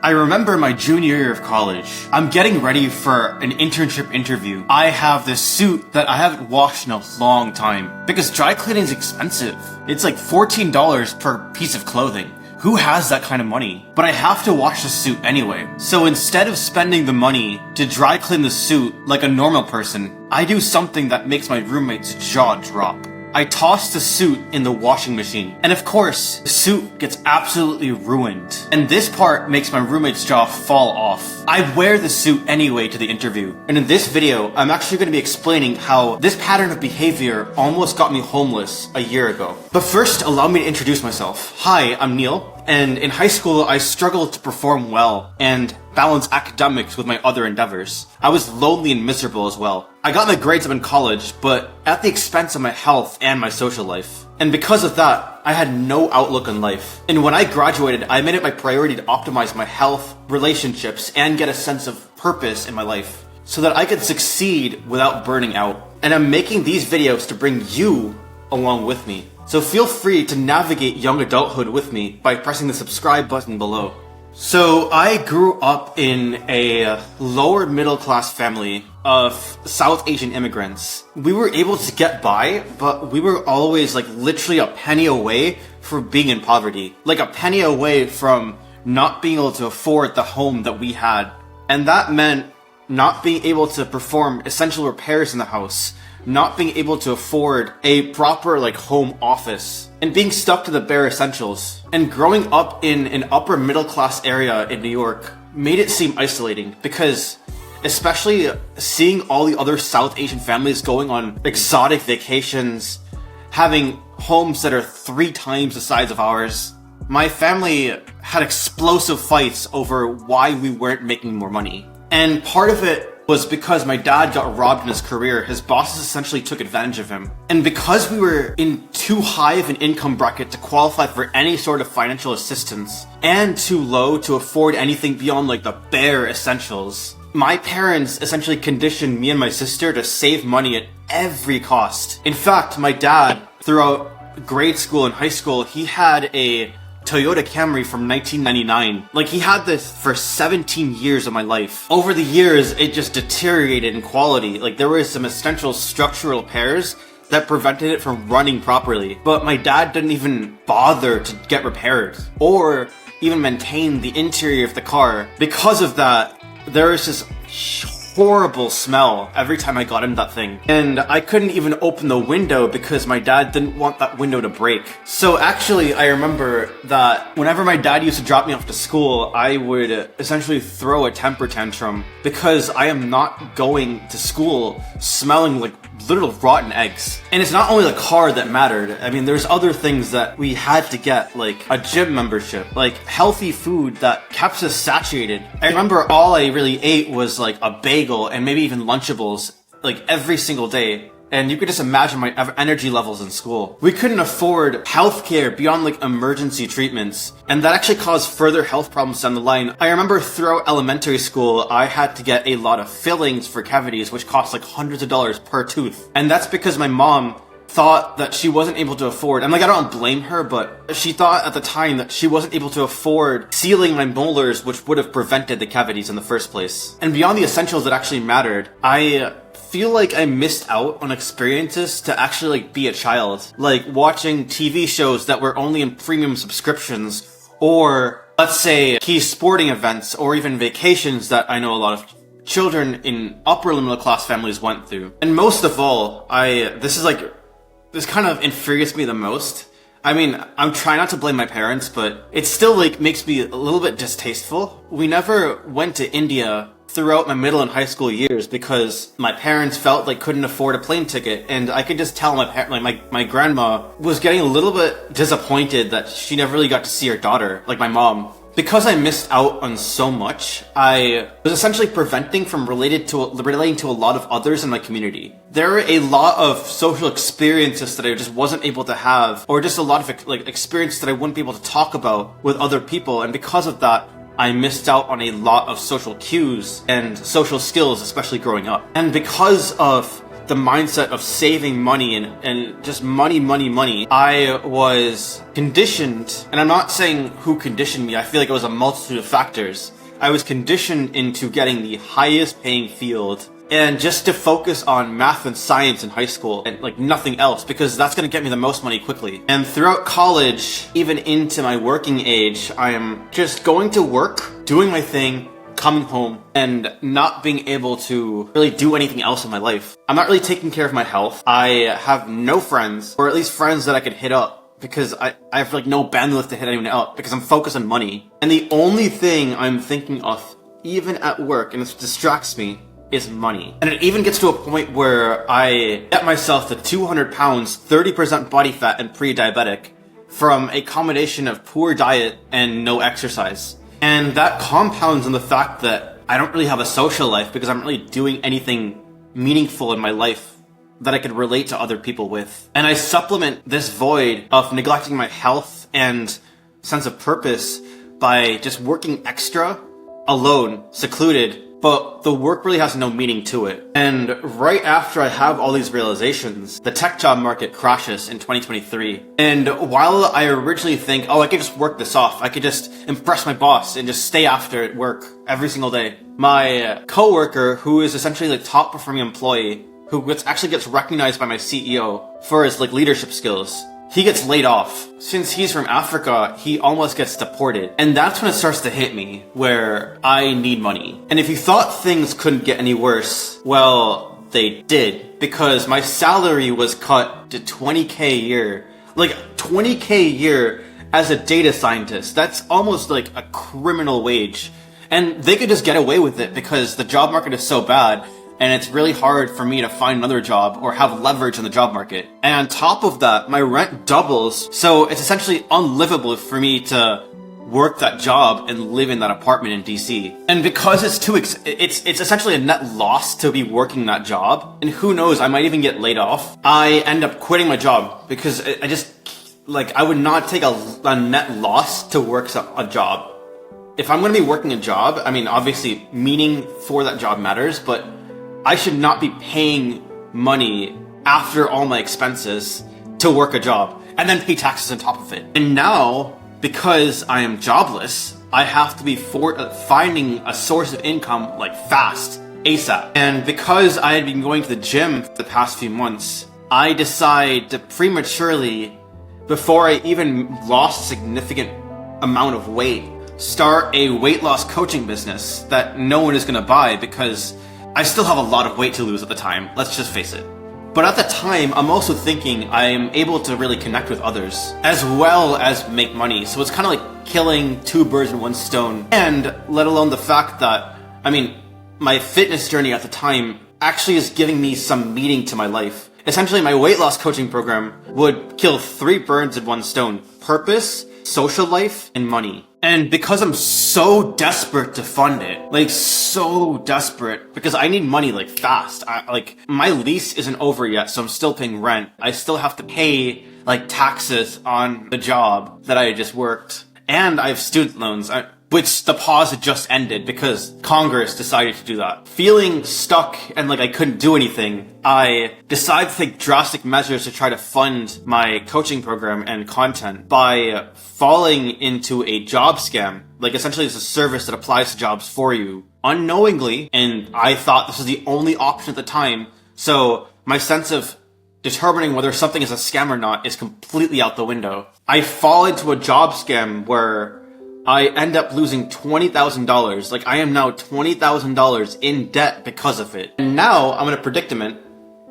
I remember my junior year of college. I'm getting ready for an internship interview. I have this suit that I haven't washed in a long time because dry cleaning is expensive. It's like $14 per piece of clothing. Who has that kind of money? But I have to wash the suit anyway. So instead of spending the money to dry clean the suit like a normal person, I do something that makes my roommate's jaw drop. I toss the suit in the washing machine. And of course, the suit gets absolutely ruined. And this part makes my roommate's jaw fall off. I wear the suit anyway to the interview. And in this video, I'm actually going to be explaining how this pattern of behavior almost got me homeless a year ago. But first, allow me to introduce myself. Hi, I'm Neil. And in high school, I struggled to perform well and balance academics with my other endeavors. I was lonely and miserable as well. I got my grades up in college, but at the expense of my health and my social life. And because of that, I had no outlook on life. And when I graduated, I made it my priority to optimize my health, relationships, and get a sense of purpose in my life so that I could succeed without burning out. And I'm making these videos to bring you along with me. So feel free to navigate young adulthood with me by pressing the subscribe button below. So I grew up in a lower middle class family of South Asian immigrants. We were able to get by, but we were always like literally a penny away from being in poverty. Like a penny away from not being able to afford the home that we had. And that meant not being able to perform essential repairs in the house, not being able to afford a proper like home office, and being stuck to the bare essentials. And growing up in an upper middle class area in New York made it seem isolating because especially seeing all the other South Asian families going on exotic vacations, having homes that are 3 times the size of ours, my family had explosive fights over why we weren't making more money. And part of it was because my dad got robbed in his career. His bosses essentially took advantage of him. And because we were in too high of an income bracket to qualify for any sort of financial assistance, and too low to afford anything beyond like the bare essentials, my parents essentially conditioned me and my sister to save money at every cost. In fact, my dad, throughout grade school and high school, he had a Toyota Camry from 1999. Like, he had this for 17 years of my life. Over the years, it just deteriorated in quality. Like, there were some essential structural repairs that prevented it from running properly. But my dad didn't even bother to get repaired or even maintain the interior of the car. Because of that, there was this horrible smell every time I got in that thing. And I couldn't even open the window because my dad didn't want that window to break. So actually, I remember that whenever my dad used to drop me off to school, I would essentially throw a temper tantrum because I am not going to school smelling like literal rotten eggs. And it's not only the car that mattered. I mean, there's other things that we had to get, like a gym membership, like healthy food that kept us satiated. I remember all I really ate was like a bagel and maybe even Lunchables, like every single day. And you could just imagine my energy levels in school. We couldn't afford healthcare beyond like emergency treatments. And that actually caused further health problems down the line. I remember throughout elementary school, I had to get a lot of fillings for cavities, which cost like hundreds of dollars per tooth. And that's because my mom thought that she wasn't able to afford, and like I don't blame her, but she thought at the time that she wasn't able to afford sealing my molars, which would have prevented the cavities in the first place. And beyond the essentials that actually mattered, I feel like I missed out on experiences to actually like be a child. Like watching TV shows that were only in premium subscriptions, or let's say key sporting events, or even vacations that I know a lot of children in upper middle class families went through. And most of all, this kind of infuriates me the most. I mean, I'm trying not to blame my parents, but it still like makes me a little bit distasteful. We never went to India throughout my middle and high school years because my parents felt like couldn't afford a plane ticket, and I could just tell my grandma was getting a little bit disappointed that she never really got to see her daughter, like my mom. Because I missed out on so much, I was essentially preventing from relating to a lot of others in my community. There were a lot of social experiences that I just wasn't able to have, or just a lot of like experiences that I wouldn't be able to talk about with other people, and because of that, I missed out on a lot of social cues and social skills, especially growing up. And because of the mindset of saving money and just money, I was conditioned, and I'm not saying who conditioned me, I feel like it was a multitude of factors, I was conditioned into getting the highest paying field and just to focus on math and science in high school and like nothing else, because that's going to get me the most money quickly. And throughout college, even into my working age, I am just going to work, doing my thing, coming home, and not being able to really do anything else in my life. I'm not really taking care of my health. I have no friends, or at least friends that I could hit up, because I have like no bandwidth to hit anyone up because I'm focused on money. And the only thing I'm thinking of, even at work, and it distracts me, is money. And it even gets to a point where I get myself to 200 pounds, 30% body fat, and pre-diabetic from a combination of poor diet and no exercise. And that compounds on the fact that I don't really have a social life because I'm not really doing anything meaningful in my life that I could relate to other people with. And I supplement this void of neglecting my health and sense of purpose by just working extra, alone, secluded, but the work really has no meaning to it. And right after I have all these realizations, the tech job market crashes in 2023. And while I originally think, oh, I could just work this off, I could just impress my boss and just stay after at work every single day, my coworker, who is essentially the top performing employee, who actually gets recognized by my CEO for his like leadership skills, he gets laid off. Since he's from Africa, he almost gets deported. And that's when it starts to hit me, where I need money. And if you thought things couldn't get any worse, well, they did. Because my salary was cut to $20K a year. Like, $20K a year as a data scientist. That's almost like a criminal wage. And they could just get away with it because the job market is so bad. And it's really hard for me to find another job or have leverage in the job market. And on top of that, my rent doubles, so it's essentially unlivable for me to work that job and live in that apartment in DC. And because it's essentially a net loss to be working that job, and who knows, I might even get laid off, I end up quitting my job because I just, like, I would not take a net loss to work a job. If I'm going to be working a job, I mean, obviously, meaning for that job matters, but I should not be paying money after all my expenses to work a job and then pay taxes on top of it. And now, because I am jobless, I have to be finding a source of income like fast, ASAP. And because I had been going to the gym for the past few months, I decide to prematurely, before I even lost a significant amount of weight, start a weight loss coaching business that no one is going to buy because I still have a lot of weight to lose at the time, let's just face it. But at the time, I'm also thinking I'm able to really connect with others, as well as make money. So it's kind of like killing two birds with one stone. And let alone the fact that, I mean, my fitness journey at the time actually is giving me some meaning to my life. Essentially, my weight loss coaching program would kill three birds with one stone: purpose, social life, and money. And because I'm so desperate to fund it, like so desperate, because I need money like fast. My lease isn't over yet, so I'm still paying rent. I still have to pay like taxes on the job that I just worked. And I have student loans, which the pause had just ended because Congress decided to do that. Feeling stuck and like I couldn't do anything, I decided to take drastic measures to try to fund my coaching program and content by falling into a job scam. Like, essentially it's a service that applies to jobs for you unknowingly, and I thought this was the only option at the time, so my sense of determining whether something is a scam or not is completely out the window. I fall into a job scam where I end up losing $20,000. Like, I am now $20,000 in debt because of it. And now I'm in a predicament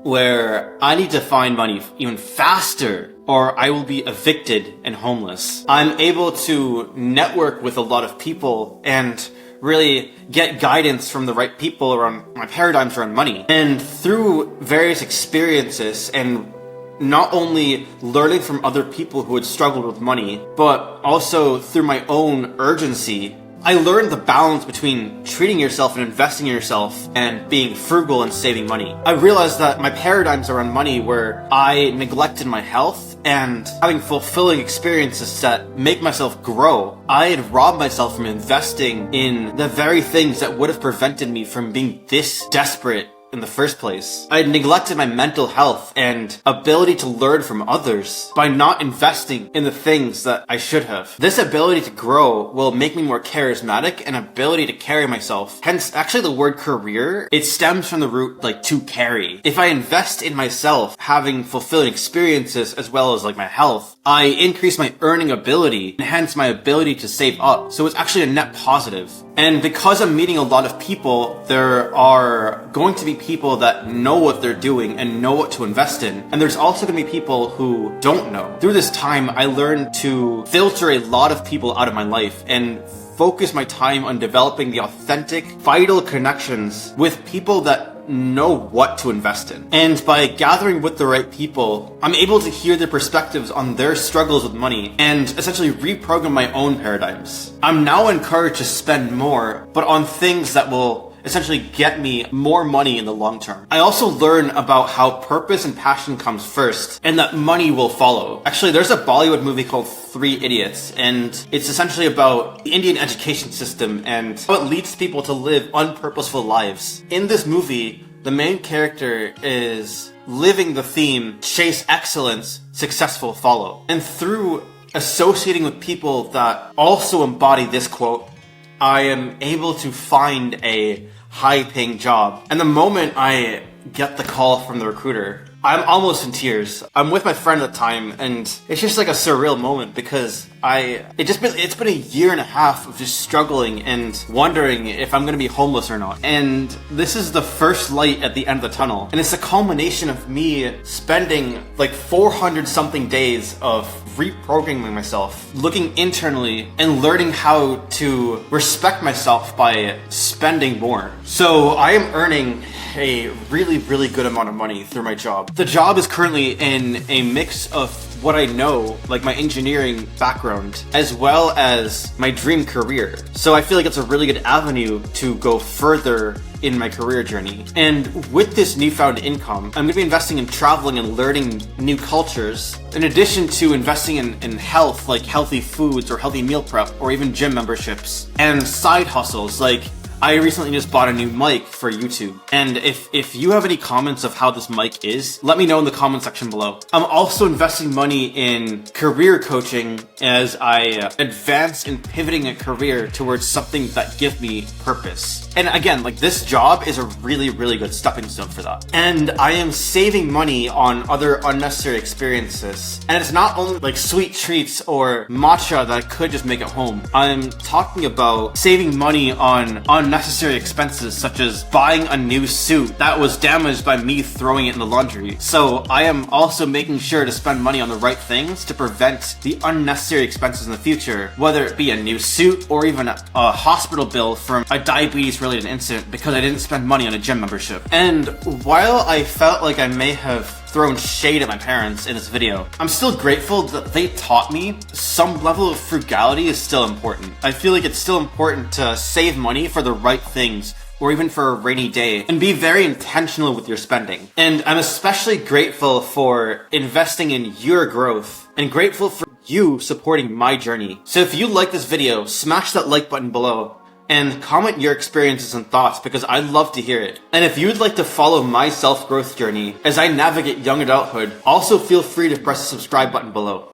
where I need to find money even faster or I will be evicted and homeless. I'm able to network with a lot of people and really get guidance from the right people around my paradigms around money. And through various experiences and not only learning from other people who had struggled with money, but also through my own urgency, I learned the balance between treating yourself and investing in yourself and being frugal and saving money. I realized that my paradigms around money where I neglected my health and having fulfilling experiences that make myself grow, I had robbed myself from investing in the very things that would have prevented me from being this desperate in the first place. I had neglected my mental health and ability to learn from others by not investing in the things that I should have. This ability to grow will make me more charismatic and ability to carry myself. Hence, actually the word career, it stems from the root like to carry. If I invest in myself, having fulfilling experiences as well as like my health, I increase my earning ability and hence my ability to save up. So it's actually a net positive. And because I'm meeting a lot of people, there are going to be people that know what they're doing and know what to invest in. And there's also going to be people who don't know. Through this time, I learned to filter a lot of people out of my life and focus my time on developing the authentic, vital connections with people that know what to invest in. And by gathering with the right people, I'm able to hear their perspectives on their struggles with money and essentially reprogram my own paradigms. I'm now encouraged to spend more, but on things that will essentially get me more money in the long term. I also learn about how purpose and passion comes first and that money will follow. Actually, there's a Bollywood movie called Three Idiots, and it's essentially about the Indian education system and how it leads people to live unpurposeful lives. In this movie, the main character is living the theme, chase excellence, successful follow. And through associating with people that also embody this quote, I am able to find a high-paying job. And the moment I get the call from the recruiter, I'm almost in tears. I'm with my friend at the time, and it's just like a surreal moment because it's been a year and a half of just struggling and wondering if I'm gonna be homeless or not. And this is the first light at the end of the tunnel. And it's a culmination of me spending like 400 something days of reprogramming myself, looking internally and learning how to respect myself by spending more. So I am earning a really, really good amount of money through my job. The job is currently in a mix of what I know, like my engineering background, as well as my dream career. So I feel like it's a really good avenue to go further in my career journey. And with this newfound income, I'm gonna be investing in traveling and learning new cultures, in addition to investing in health, like healthy foods or healthy meal prep, or even gym memberships, and side hustles like I recently just bought a new mic for YouTube, and if you have any comments of how this mic is, let me know in the comment section below. I'm also investing money in career coaching as I advance in pivoting a career towards something that gives me purpose. And again, like this job is a really, really good stepping stone for that. And I am saving money on other unnecessary experiences. And it's not only like sweet treats or matcha that I could just make at home. I'm talking about saving money on unnecessary expenses such as buying a new suit that was damaged by me throwing it in the laundry. So I am also making sure to spend money on the right things to prevent the unnecessary expenses in the future, whether it be a new suit or even a hospital bill from a diabetes related incident because I didn't spend money on a gym membership. And while I felt like I may have thrown shade at my parents in this video, I'm still grateful that they taught me some level of frugality is still important. I feel like it's still important to save money for the right things, or even for a rainy day, and be very intentional with your spending. And I'm especially grateful for investing in your growth and grateful for you supporting my journey. So if you like this video, smash that like button below and comment your experiences and thoughts because I'd love to hear it. And if you'd like to follow my self-growth journey as I navigate young adulthood, also feel free to press the subscribe button below.